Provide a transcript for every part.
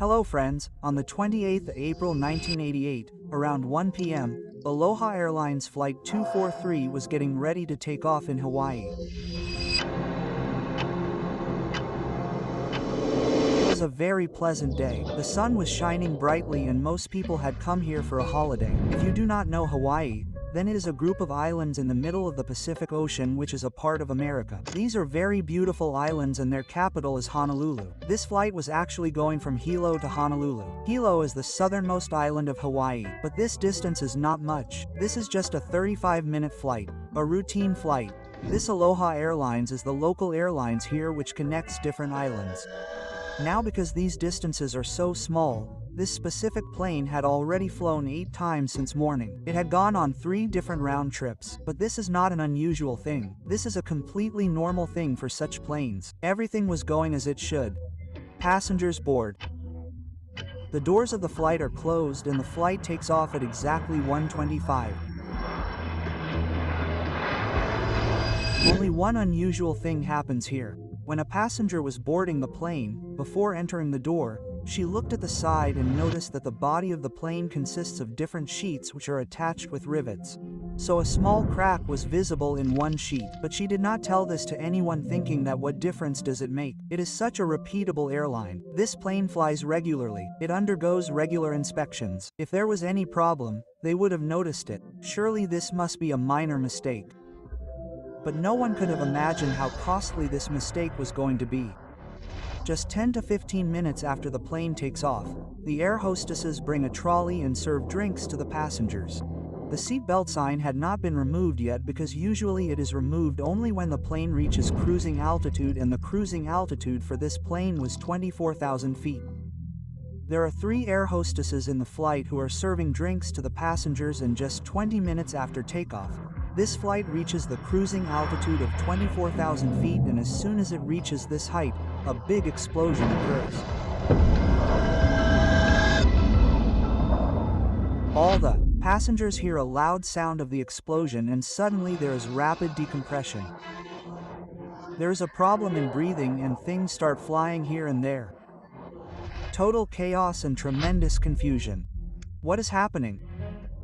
Hello friends, on the 28th of April 1988, around 1 p.m., Aloha Airlines Flight 243 was getting ready to take off in Hawaii. It was a very pleasant day. The sun was shining brightly and most people had come here for a holiday. If you do not know Hawaii, then it is a group of islands in the middle of the Pacific Ocean which is a part of America. These are very beautiful islands and their capital is Honolulu. This flight was actually going from Hilo to Honolulu. Hilo is the southernmost island of Hawaii, but this distance is not much. This is just a 35-minute flight, a routine flight. This Aloha Airlines is the local airlines here which connects different islands. Now because these distances are so small, this specific plane had already flown 8 times since morning. It had gone on 3 different round trips, but this is not an unusual thing. This is a completely normal thing for such planes. Everything was going as it should. Passengers board. The doors of the flight are closed and the flight takes off at exactly 1:25. Only one unusual thing happens here. When a passenger was boarding the plane, before entering the door, she looked at the side and noticed that the body of the plane consists of different sheets which are attached with rivets. So a small crack was visible in one sheet, but she did not tell this to anyone, thinking that what difference does it make? It is such a repeatable airline. This plane flies regularly. It undergoes regular inspections. If there was any problem, they would have noticed it. Surely this must be a minor mistake. But no one could have imagined how costly this mistake was going to be. Just 10 to 15 minutes after the plane takes off, the air hostesses bring a trolley and serve drinks to the passengers. The seatbelt sign had not been removed yet because usually it is removed only when the plane reaches cruising altitude, and the cruising altitude for this plane was 24,000 feet. There are 3 air hostesses in the flight who are serving drinks to the passengers, and just 20 minutes after takeoff, this flight reaches the cruising altitude of 24,000 feet, and as soon as it reaches this height, a big explosion occurs. All the passengers hear a loud sound of the explosion, and suddenly there is rapid decompression. There is a problem in breathing and things start flying here and there. Total chaos and tremendous confusion. What is happening?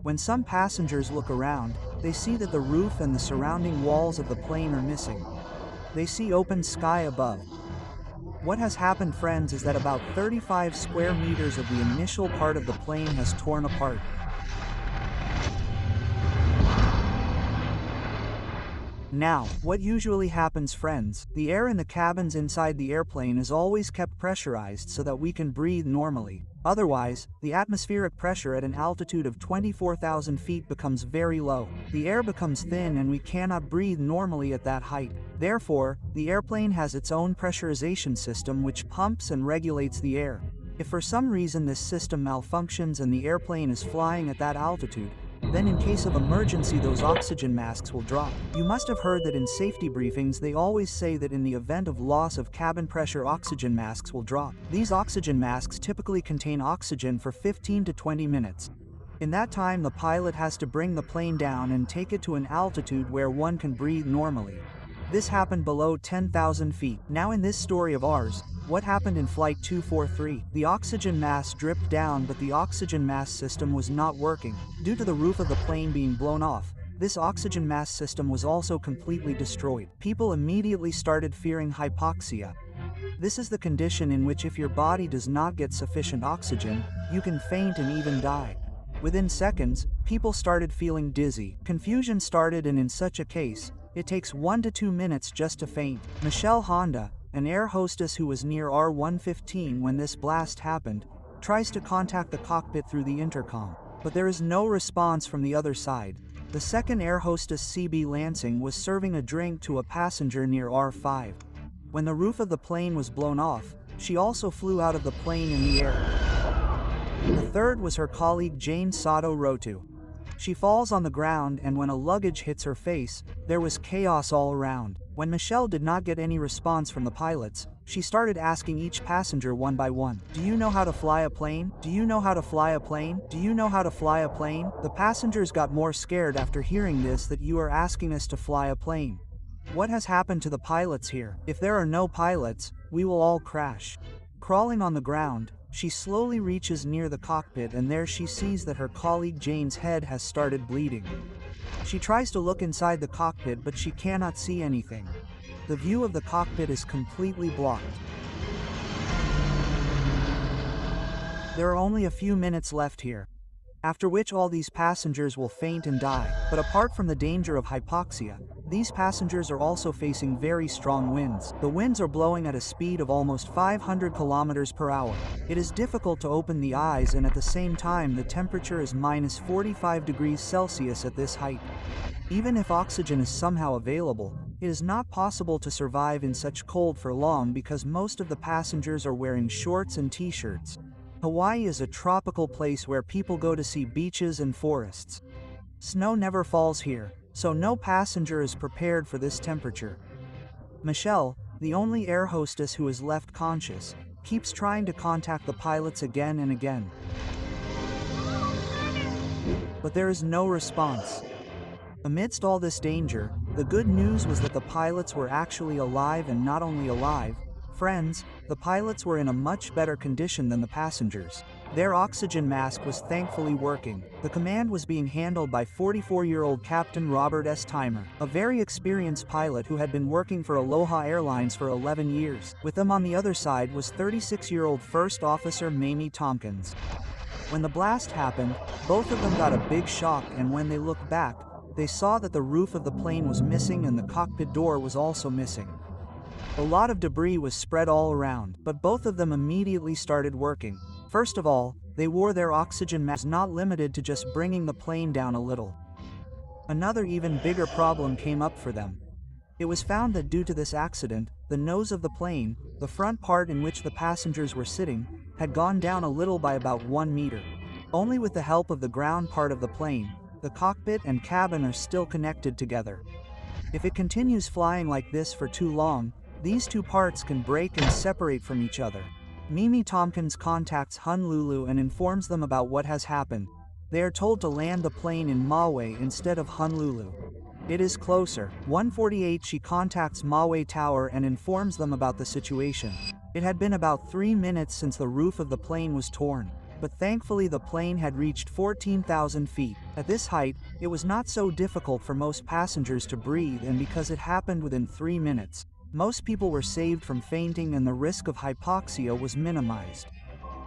When some passengers look around, they see that the roof and the surrounding walls of the plane are missing. They see open sky above. What has happened, friends, is that about 35 square meters of the initial part of the plane has torn apart. Now, what usually happens, friends? The air in the cabins inside the airplane is always kept pressurized so that we can breathe normally. Otherwise, the atmospheric pressure at an altitude of 24,000 feet becomes very low. The air becomes thin and we cannot breathe normally at that height. Therefore, the airplane has its own pressurization system which pumps and regulates the air. If for some reason this system malfunctions and the airplane is flying at that altitude, then in case of emergency those oxygen masks will drop. You must have heard that in safety briefings they always say that in the event of loss of cabin pressure oxygen masks will drop. These oxygen masks typically contain oxygen for 15 to 20 minutes. In that time the pilot has to bring the plane down and take it to an altitude where one can breathe normally. This happened below 10,000 feet. Now in this story of ours, what happened in Flight 243? The oxygen mask dripped down, but the oxygen mask system was not working. Due to the roof of the plane being blown off, this oxygen mask system was also completely destroyed. People immediately started fearing hypoxia. This is the condition in which if your body does not get sufficient oxygen, you can faint and even die. Within seconds, people started feeling dizzy. Confusion started, and in such a case, it takes 1 to 2 minutes just to faint. Michelle Honda, an air hostess who was near R115 when this blast happened, tries to contact the cockpit through the intercom, but there is no response from the other side. The second air hostess, CB Lansing, was serving a drink to a passenger near R5. When the roof of the plane was blown off, she also flew out of the plane in the air. The third was her colleague Jane Sato Rotu. She falls on the ground, and when a luggage hits her face, there was chaos all around. When Michelle did not get any response from the pilots, she started asking each passenger one by one, "Do you know how to fly a plane? Do you know how to fly a plane? Do you know how to fly a plane?" The passengers got more scared after hearing this, that you are asking us to fly a plane. What has happened to the pilots here? If there are no pilots, we will all crash. Crawling on the ground, She slowly reaches near the cockpit and there she sees that her colleague Jane's head has started bleeding. She tries to look inside the cockpit but she cannot see anything. The view of the cockpit is completely blocked. There are only a few minutes left here, after which all these passengers will faint and die. But apart from the danger of hypoxia, these passengers are also facing very strong winds. The winds are blowing at a speed of almost 500 kilometers per hour. It is difficult to open the eyes and at the same time the temperature is minus 45 degrees Celsius at this height. Even if oxygen is somehow available, it is not possible to survive in such cold for long because most of the passengers are wearing shorts and t-shirts. Hawaii is a tropical place where people go to see beaches and forests. Snow never falls here, so no passenger is prepared for this temperature. Michelle, the only air hostess who is left conscious, keeps trying to contact the pilots again and again. But there is no response. Amidst all this danger, the good news was that the pilots were actually alive, and not only alive, friends, the pilots were in a much better condition than the passengers. Their oxygen mask was thankfully working. The command was being handled by 44-year-old Captain Robert S. Timer, a very experienced pilot who had been working for Aloha Airlines for 11 years. With them on the other side was 36-year-old First Officer Mamie Tompkins. When the blast happened, both of them got a big shock, and when they looked back, they saw that the roof of the plane was missing and the cockpit door was also missing. A lot of debris was spread all around, but both of them immediately started working. First of all, they wore their oxygen masks, not limited to just bringing the plane down a little. Another even bigger problem came up for them. It was found that due to this accident, the nose of the plane, the front part in which the passengers were sitting, had gone down a little by about 1 meter. Only with the help of the ground part of the plane, the cockpit and cabin are still connected together. If it continues flying like this for too long, these two parts can break and separate from each other. Mamie Tompkins contacts Honolulu and informs them about what has happened. They are told to land the plane in Maui instead of Honolulu. It is closer. 1:48 she contacts Maui Tower and informs them about the situation. It had been about 3 minutes since the roof of the plane was torn, but thankfully the plane had reached 14,000 feet. At this height, it was not so difficult for most passengers to breathe, and because it happened within 3 minutes, most people were saved from fainting and the risk of hypoxia was minimized.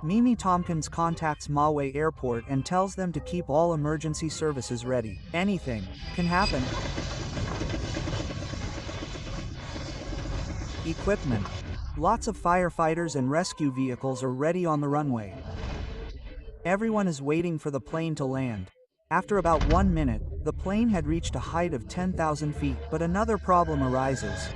Mamie Tompkins contacts Maui Airport and tells them to keep all emergency services ready. Anything can happen. Equipment. Lots of firefighters and rescue vehicles are ready on the runway. Everyone is waiting for the plane to land. After about 1 minute, the plane had reached a height of 10,000 feet, but another problem arises.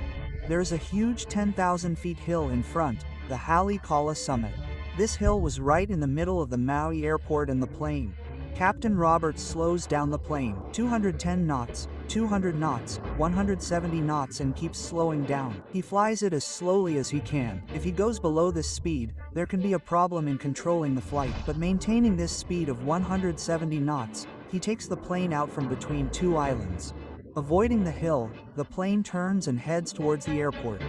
There is a huge 10,000 feet hill in front, the Haleakala summit. This hill was right in the middle of the Maui airport and the plane. Captain Roberts slows down the plane, 210 knots, 200 knots, 170 knots, and keeps slowing down. He flies it as slowly as he can. If he goes below this speed, there can be a problem in controlling the flight, but maintaining this speed of 170 knots, he takes the plane out from between two islands. Avoiding the hill, the plane turns and heads towards the airport.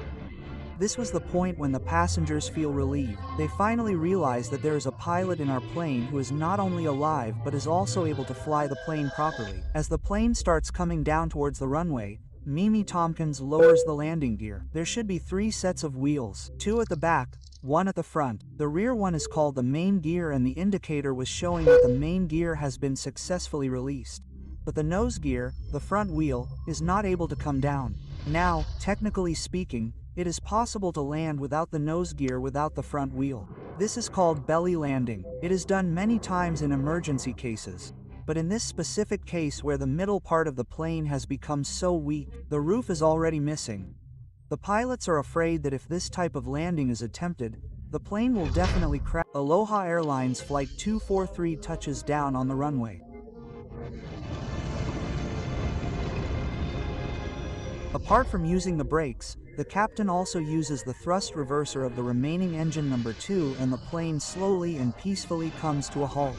This was the point when the passengers feel relieved. They finally realize that there is a pilot in our plane who is not only alive but is also able to fly the plane properly. As the plane starts coming down towards the runway, Mamie Tompkins lowers the landing gear. There should be 3 sets of wheels, 2 at the back, 1 at the front. The rear one is called the main gear, and the indicator was showing that the main gear has been successfully released. But the nose gear, the front wheel, is not able to come down. Now, technically speaking, it is possible to land without the nose gear without the front wheel. This is called belly landing. It is done many times in emergency cases. But in this specific case where the middle part of the plane has become so weak, the roof is already missing. The pilots are afraid that if this type of landing is attempted, the plane will definitely crash. Aloha Airlines Flight 243 touches down on the runway. Apart from using the brakes, the captain also uses the thrust reverser of the remaining engine number 2, and the plane slowly and peacefully comes to a halt.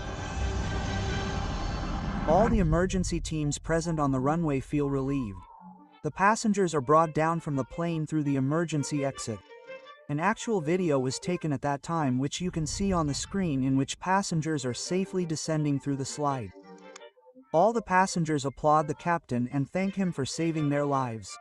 All the emergency teams present on the runway feel relieved. The passengers are brought down from the plane through the emergency exit. An actual video was taken at that time, which you can see on the screen, in which passengers are safely descending through the slide. All the passengers applaud the captain and thank him for saving their lives.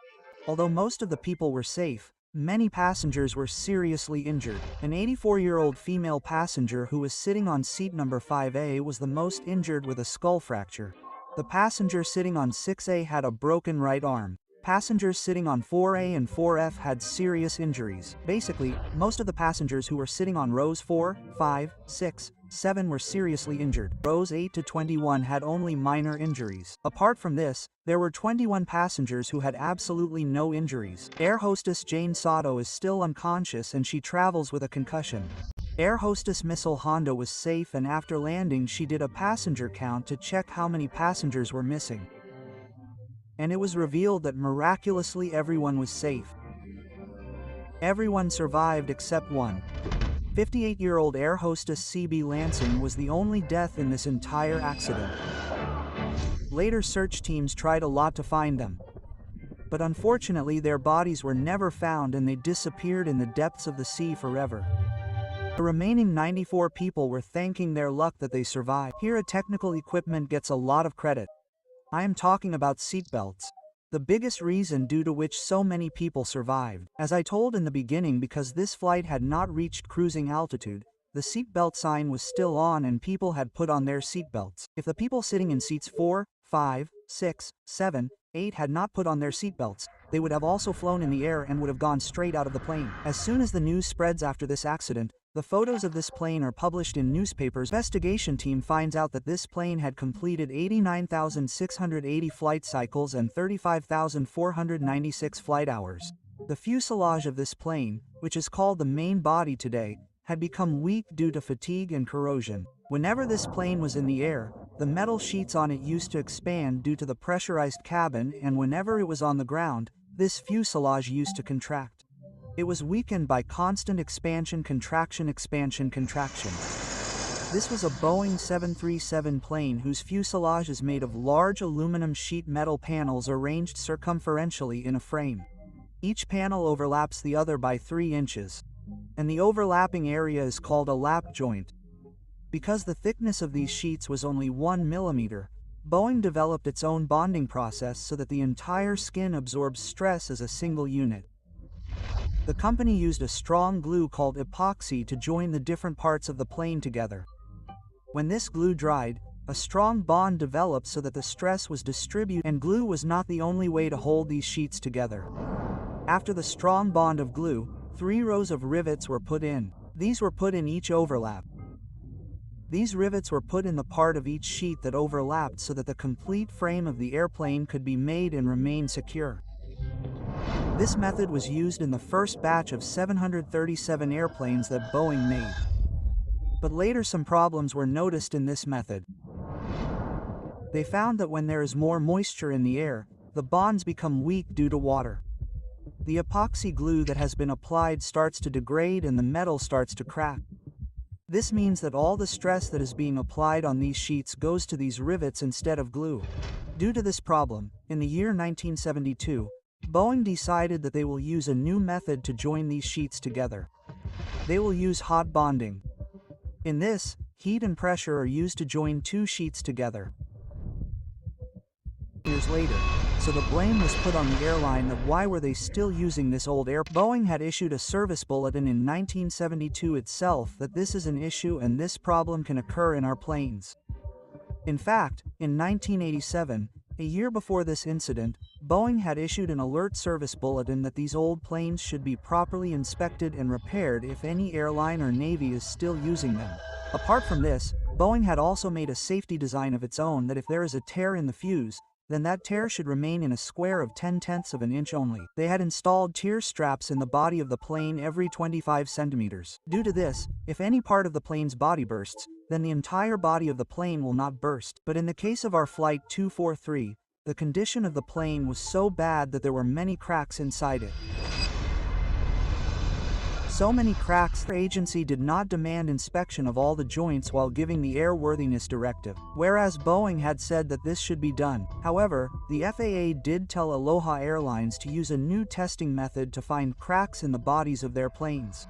Although most of the people were safe, many passengers were seriously injured. An 84-year-old female passenger who was sitting on seat number 5A was the most injured, with a skull fracture. The passenger sitting on 6A had a broken right arm. Passengers sitting on 4A and 4F had serious injuries. Basically, most of the passengers who were sitting on rows 4, 5, 6, 7 were seriously injured. Rows 8 to 21 had only minor injuries. Apart from this, there were 21 passengers who had absolutely no injuries. Air hostess Jane Sato is still unconscious and she travels with a concussion. Air hostess Missile Honda was safe, and after landing she did a passenger count to check how many passengers were missing. And it was revealed that miraculously everyone was safe. Everyone survived except one. 58-year-old air hostess CB Lansing was the only death in this entire accident. Later search teams tried a lot to find them. But unfortunately their bodies were never found and they disappeared in the depths of the sea forever. The remaining 94 people were thanking their luck that they survived. Here a technical equipment gets a lot of credit. I am talking about seatbelts. The biggest reason due to which so many people survived. As I told in the beginning, because this flight had not reached cruising altitude, the seatbelt sign was still on and people had put on their seatbelts. If the people sitting in seats 4, 5, 6, 7, 8 had not put on their seatbelts, they would have also flown in the air and would have gone straight out of the plane. As soon as the news spreads after this accident, the photos of this plane are published in newspapers. Investigation team finds out that this plane had completed 89,680 flight cycles and 35,496 flight hours. The fuselage of this plane, which is called the main body today, had become weak due to fatigue and corrosion. Whenever this plane was in the air, the metal sheets on it used to expand due to the pressurized cabin, and whenever it was on the ground, this fuselage used to contract. It was weakened by constant expansion, contraction, expansion, contraction. This was a Boeing 737 plane whose fuselage is made of large aluminum sheet metal panels arranged circumferentially in a frame. Each panel overlaps the other by 3 inches, and the overlapping area is called a lap joint. Because the thickness of these sheets was only 1 millimeter, Boeing developed its own bonding process so that the entire skin absorbs stress as a single unit. The company used a strong glue called epoxy to join the different parts of the plane together. When this glue dried, a strong bond developed so that the stress was distributed, and glue was not the only way to hold these sheets together. After the strong bond of glue, 3 rows of rivets were put in. These were put in each overlap. These rivets were put in the part of each sheet that overlapped so that the complete frame of the airplane could be made and remain secure. This method was used in the first batch of 737 airplanes that Boeing made. But later some problems were noticed in this method. They found that when there is more moisture in the air, the bonds become weak due to water. The epoxy glue that has been applied starts to degrade and the metal starts to crack. This means that all the stress that is being applied on these sheets goes to these rivets instead of glue. Due to this problem, in the year 1972, Boeing decided that they will use a new method to join these sheets together. They will use hot bonding. In this, heat and pressure are used to join 2 sheets together. Years later, so the blame was put on the airline that why were they still using this old air. Boeing had issued a service bulletin in 1972 itself that this is an issue and this problem can occur in our planes. In fact, in 1987, a year before this incident, Boeing had issued an alert service bulletin that these old planes should be properly inspected and repaired if any airline or Navy is still using them. Apart from this, Boeing had also made a safety design of its own that if there is a tear in the fuse, then that tear should remain in a square of 0.1 of an inch only. They had installed tear straps in the body of the plane every 25 centimeters. Due to this, if any part of the plane's body bursts, then the entire body of the plane will not burst. But in the case of our Flight 243, the condition of the plane was so bad that there were many cracks inside it. so many cracks, the agency did not demand inspection of all the joints while giving the airworthiness directive, whereas Boeing had said that this should be done. However, the FAA did tell Aloha Airlines to use a new testing method to find cracks in the bodies of their planes.